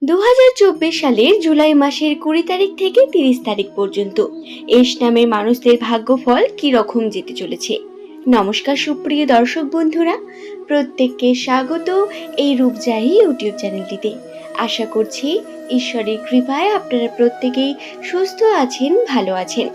2024 সালের জুলাই মাসের 20 তারিখ থেকে 30 তারিখ পর্যন্ত এস নামের মানুষদের ভাগ্যফল কি রকম যেতে চলেছে। নমস্কার সুপ্রিয় দর্শক বন্ধুরা, প্রত্যেককে স্বাগত এই রূপজাহি ইউটিউব চ্যানেলটিতে। আশা করছি ঈশ্বরের কৃপায় আপনারা প্রত্যেকেই সুস্থ আছেন, ভালো আছেন।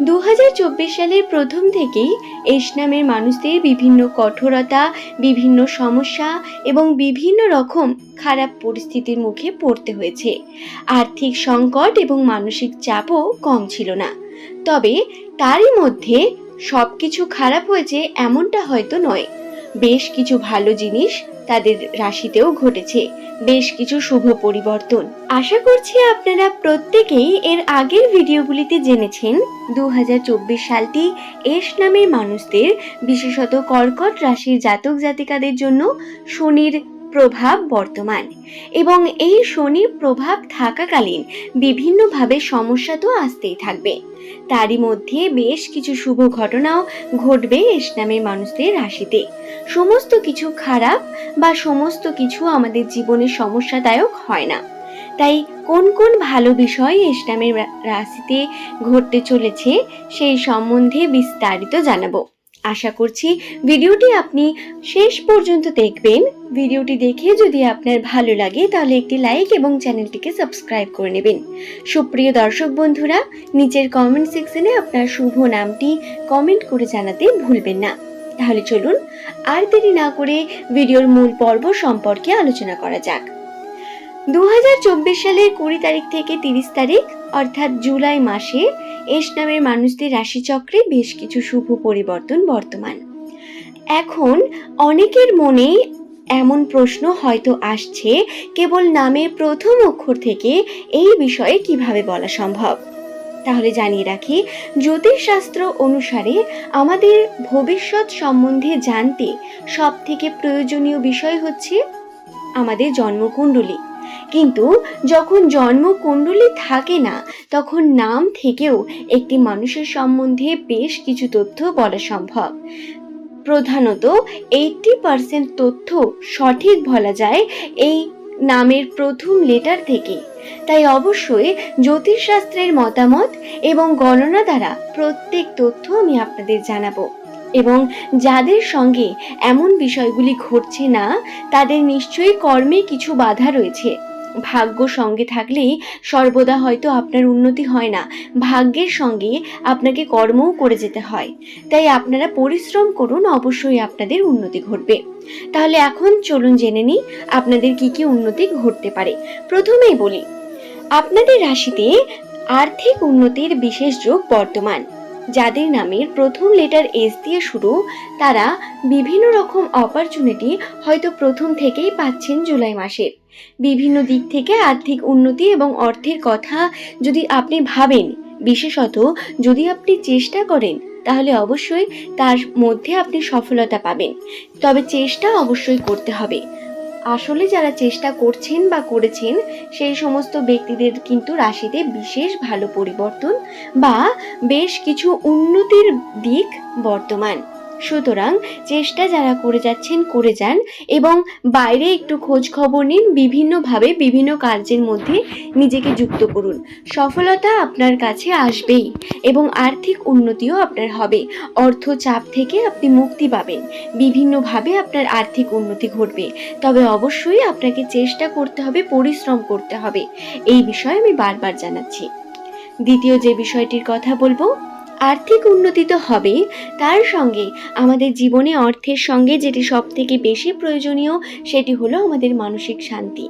2024 সালের প্রথম থেকেই এস নামের মানুষদের বিভিন্ন কঠোরতা, বিভিন্ন সমস্যা এবং বিভিন্ন রকম খারাপ পরিস্থিতির মুখে পড়তে হয়েছে। আর্থিক সংকট এবং মানসিক চাপও কম ছিল না। তবে তারই মধ্যে সবকিছু খারাপ হয়েছে এমনটা হয়তো নয়। বেশ কিছু ভালো জিনিস তাদের রাশিতেও ঘটেছে, বেশ কিছু শুভ পরিবর্তন। আশা করছি আপনারা প্রত্যেকেই এর আগের ভিডিওগুলিতে জেনেছেন 2024 সালটি এস নামের মানুষদের, বিশেষত কর্কট রাশির জাতক জাতিকাদের জন্য শনির প্রভাব বর্তমান, এবং এই শনির প্রভাব থাকাকালীন বিভিন্নভাবে সমস্যা তো আসতেই থাকবে। তারই মধ্যে বেশ কিছু শুভ ঘটনাও ঘটবে এস নামের মানুষদের রাশিতে। সমস্ত কিছু খারাপ বা সমস্ত কিছু আমাদের জীবনে সমস্যাদায়ক হয় না। তাই কোন কোন ভালো বিষয় এস নামের রাশিতে ঘটতে চলেছে সেই সম্বন্ধে বিস্তারিত জানাবো। আশা করছি ভিডিওটি আপনি শেষ পর্যন্ত দেখবেন। ভিডিওটি দেখে যদি আপনার ভালো লাগে তাহলে একটি লাইক এবং চ্যানেলটিকে সাবস্ক্রাইব করে নেবেন। সুপ্রিয় দর্শক বন্ধুরা, নিচের কমেন্ট সেকশনে আপনার শুভ নামটি কমেন্ট করে জানাতে ভুলবেন না। তাহলে চলুন আর দেরি না করে ভিডিওর মূল পর্ব সম্পর্কে আলোচনা করা যাক। 2024 সালের 20 তারিখ থেকে 30 তারিখ অর্থাৎ জুলাই মাসে এস নামের মানুষদের রাশিচক্রে বেশ কিছু শুভ পরিবর্তন বর্তমান। এখন অনেকের মনে এমন প্রশ্ন হয়তো আসছে, কেবল নামের প্রথম অক্ষর থেকে এই বিষয়ে কিভাবে বলা সম্ভব। তাহলে জানিয়ে রাখি, জ্যোতিষশাস্ত্র অনুসারে আমাদের ভবিষ্যৎ সম্বন্ধে জানতে সব থেকে প্রয়োজনীয় বিষয় হচ্ছে আমাদের জন্মকুণ্ডলী। কিন্তু যখন জন্মকুণ্ডলী থাকে না, তখন নাম থেকেও একটি মানুষের সম্বন্ধে বেশ কিছু তথ্য বলা সম্ভব। প্রধানত 80% তথ্য সঠিক বলা যায় এই নামের প্রথম লেটার থেকে। তাই অবশ্যই জ্যোতিষশাস্ত্রের মতামত এবং গণনা দ্বারা প্রত্যেক তথ্য আমি আপনাদের জানাবো। এবং যাদের সঙ্গে এমন বিষয়গুলি ঘটছে না, তাদের নিশ্চয়ই কর্মে কিছু বাধা রয়েছে। ভাগ্য সঙ্গে থাকলেই সর্বদা হয়তো আপনার উন্নতি হয় না, ভাগ্যের সঙ্গে আপনাকে কর্মও করে যেতে হয়। তাই আপনারা পরিশ্রম করুন, অবশ্যই আপনাদের উন্নতি ঘটবে। তাহলে এখন চলুন জেনে নিই আপনাদের কি কি উন্নতি ঘটতে পারে। প্রথমেই বলি, আপনাদের রাশিতে আর্থিক উন্নতির বিশেষ যোগ বর্তমান। যাদের নামের প্রথম লেটার এস দিয়ে শুরু, তারা বিভিন্ন রকম অপরচুনিটি হয়তো প্রথম থেকেই পাচ্ছেন জুলাই মাসের। বিভিন্ন দিক থেকে আর্থিক উন্নতি এবং অর্থের কথা যদি আপনি ভাবেন, বিশেষত যদি আপনি চেষ্টা করেন, তাহলে অবশ্যই তার মধ্যে আপনি সফলতা পাবেন। তবে চেষ্টা অবশ্যই করতে হবে। আসলে যারা চেষ্টা করছেন বা করেছেন সেই সমস্ত ব্যক্তিদের কিন্তু রাশিতে বিশেষ ভালো পরিবর্তন বা বেশ কিছু উন্নতির দিক বর্তমান। সুতরাং চেষ্টা যারা করে যাচ্ছেন করে যান, এবং বাইরে একটু খোঁজ খবর নিন, বিভিন্নভাবে বিভিন্ন কার্যের মধ্যে নিজেকে যুক্ত করুন। সফলতা আপনার কাছে আসবেই এবং আর্থিক উন্নতিও আপনার হবে। অর্থ চাপ থেকে আপনি মুক্তি পাবেন, বিভিন্নভাবে আপনার আর্থিক উন্নতি ঘটবে। তবে অবশ্যই আপনাকে চেষ্টা করতে হবে, পরিশ্রম করতে হবে। এই বিষয়ে আমি বারবার জানাচ্ছি। দ্বিতীয় যে বিষয়টির কথা বলবো, আর্থিক উন্নতি তো হবে, তার সঙ্গে আমাদের জীবনে অর্থের সঙ্গে যেটি সব থেকে বেশি প্রয়োজনীয় সেটি হলো আমাদের মানসিক শান্তি।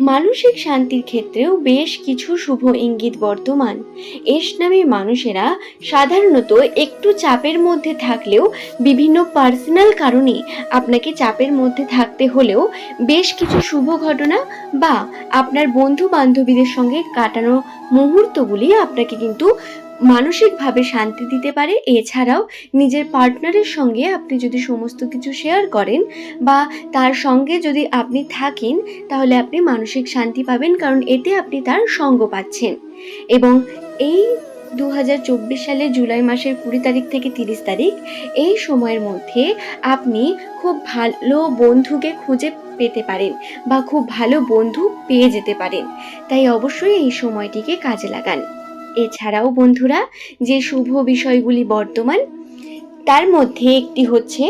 মানসিক শান্তির ক্ষেত্রেও বেশ কিছু শুভ ইঙ্গিত বর্তমান। এস নামের মানুষেরা সাধারণত একটু চাপের মধ্যে থাকলেও, বিভিন্ন পার্সোনাল কারণে আপনাকে চাপের মধ্যে থাকতে হলেও, বেশ কিছু শুভ ঘটনা বা আপনার বন্ধু বান্ধবীদের সঙ্গে কাটানো মুহূর্তগুলি আপনাকে কিন্তু মানসিকভাবে শান্তি দিতে পারে। এছাড়াও নিজের পার্টনারের সঙ্গে আপনি যদি সমস্ত কিছু শেয়ার করেন বা তার সঙ্গে যদি আপনি থাকেন, তাহলে আপনি মানসিক শান্তি পাবেন, কারণ এতে আপনি তার সঙ্গ পাচ্ছেন। এবং এই 2024 সালের জুলাই মাসের 20 তারিখ থেকে 30 তারিখ এই সময়ের মধ্যে আপনি খুব ভালো বন্ধুকে খুঁজে পেতে পারেন বা খুব ভালো বন্ধু পেয়ে যেতে পারেন। তাই অবশ্যই এই সময়টিকে কাজে লাগান। এছাড়াও বন্ধুরা, যে শুভ বিষয়গুলি বর্তমান তার মধ্যে একটি হচ্ছে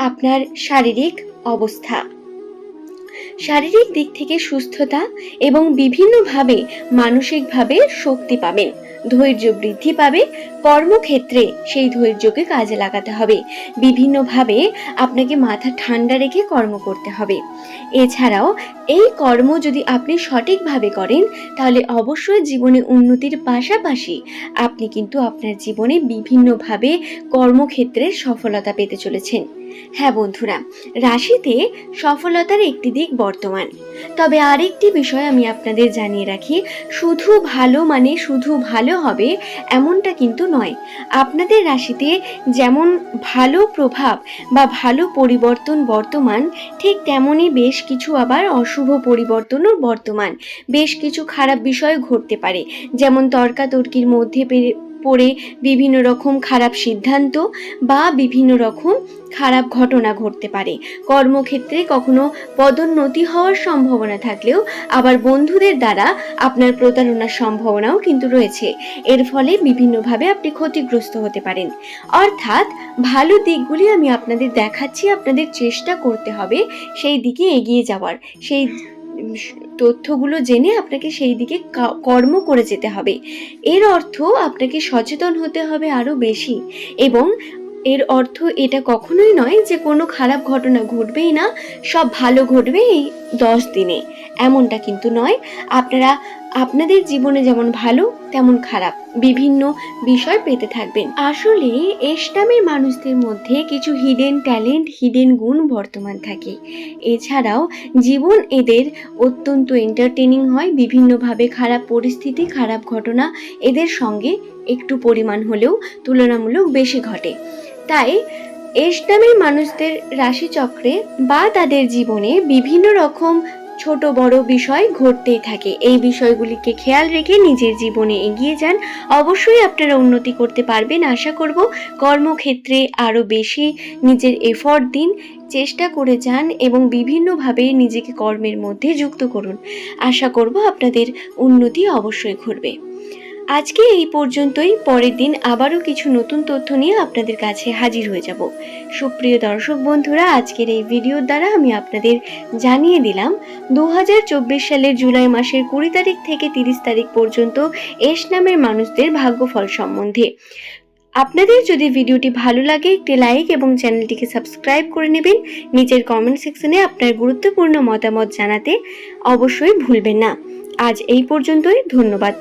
আপনার শারীরিক অবস্থা। শারীরিক দিক থেকে সুস্থতা এবং বিভিন্নভাবে মানসিকভাবে শক্তি পাবেন, ধৈর্য বৃদ্ধি পাবে। কর্মক্ষেত্রে সেই ধৈর্যকে কাজে লাগাতে হবে, বিভিন্নভাবে আপনাকে মাথা ঠান্ডা রেখে কর্ম করতে হবে। এছাড়াও এই কর্ম যদি আপনি সঠিকভাবে করেন তাহলে অবশ্যই জীবনে উন্নতির পাশাপাশি আপনি কিন্তু আপনার জীবনে বিভিন্নভাবে কর্মক্ষেত্রে সফলতা পেতে চলেছেন। হ্যাঁ বন্ধুরা, রাশিতে সফলতার একটি দিক বর্তমান। তবে আরেকটি বিষয় আমি আপনাদের জানিয়ে রাখি, শুধু ভালো মানে শুধু ভালো হবে এমনটা কিন্তু নয়। আপনাদের রাশিতে যেমন ভালো প্রভাব বা ভালো পরিবর্তন বর্তমান, ঠিক তেমনই বেশ কিছু আবার অশুভ পরিবর্তনও বর্তমান। বেশ কিছু খারাপ বিষয় ঘটতে পারে, যেমন তর্কাতর্কির মধ্যে পড়ে বিভিন্ন রকম খারাপ সিদ্ধান্ত বা বিভিন্ন রকম খারাপ ঘটনা ঘটতে পারে। কর্মক্ষেত্রে কখনো পদোন্নতি হওয়ার সম্ভাবনা থাকলেও আবার বন্ধুদের দ্বারা আপনার প্রতারণার সম্ভাবনাও কিন্তু রয়েছে। এর ফলে বিভিন্নভাবে আপনি ক্ষতিগ্রস্ত হতে পারেন। অর্থাৎ ভালো দিকগুলি আমি আপনাদের দেখাচ্ছি, আপনাদের চেষ্টা করতে হবে সেই দিকে এগিয়ে যাওয়ার, সেই তথ্যগুলো জেনে আপনাকে সেই দিকে কর্ম করে যেতে হবে। এর অর্থ আপনাকে সচেতন হতে হবে আরো বেশি, এবং এর অর্থ এটা কখনোই নয় যে কোনো খারাপ ঘটনা ঘটবেই না, সব ভালো ঘটবে এই 10 দিনে, এমনটা কিন্তু নয়। আপনারা আপনাদের জীবনে যেমন ভালো তেমন খারাপ বিভিন্ন বিষয় পেতে থাকবেন। আসলে এস নামের মানুষদের মধ্যে কিছু হিডেন ট্যালেন্ট, হিডেন গুণ বর্তমান থাকে। এছাড়াও জীবন এদের অত্যন্ত এন্টারটেনিং হয়। বিভিন্নভাবে খারাপ পরিস্থিতি, খারাপ ঘটনা এদের সঙ্গে একটু পরিমাণ হলেও তুলনামূলক বেশি ঘটে। তাই এস নামের মানুষদের রাশিচক্রে বা তাদের জীবনে বিভিন্ন রকম ছোট বড় বিষয় ঘটতেই থাকে। এই বিষয়গুলিকে খেয়াল রেখে নিজের জীবনে এগিয়ে যান, অবশ্যই আপনারা উন্নতি করতে পারবেন আশা করব। কর্মক্ষেত্রে আরো বেশি নিজের এফর্ট দিন, চেষ্টা করে যান এবং বিভিন্নভাবে নিজেকে কর্মের মধ্যে যুক্ত করুন। আশা করব আপনাদের উন্নতি অবশ্যই ঘটবে। আজকে এই পর্যন্তই। পরের দিন আবারও কিছু নতুন তথ্য নিয়ে আপনাদের কাছে হাজির হয়ে যাব। সুপ্রিয় দর্শক বন্ধুরা, আজকের এই ভিডিওর দ্বারা আমি আপনাদের জানিয়ে দিলাম 2024 সালের জুলাই মাসের 20 তারিখ থেকে 30 তারিখ পর্যন্ত এস নামের মানুষদের ভাগ্যফল সম্বন্ধে। আপনাদের যদি ভিডিওটি ভালো লাগে একটি লাইক এবং চ্যানেলটিকে সাবস্ক্রাইব করে নেবেন। নিচের কমেন্ট সেকশনে আপনার গুরুত্বপূর্ণ মতামত জানাতে অবশ্যই ভুলবেন না। আজ এই পর্যন্তই। ধন্যবাদ।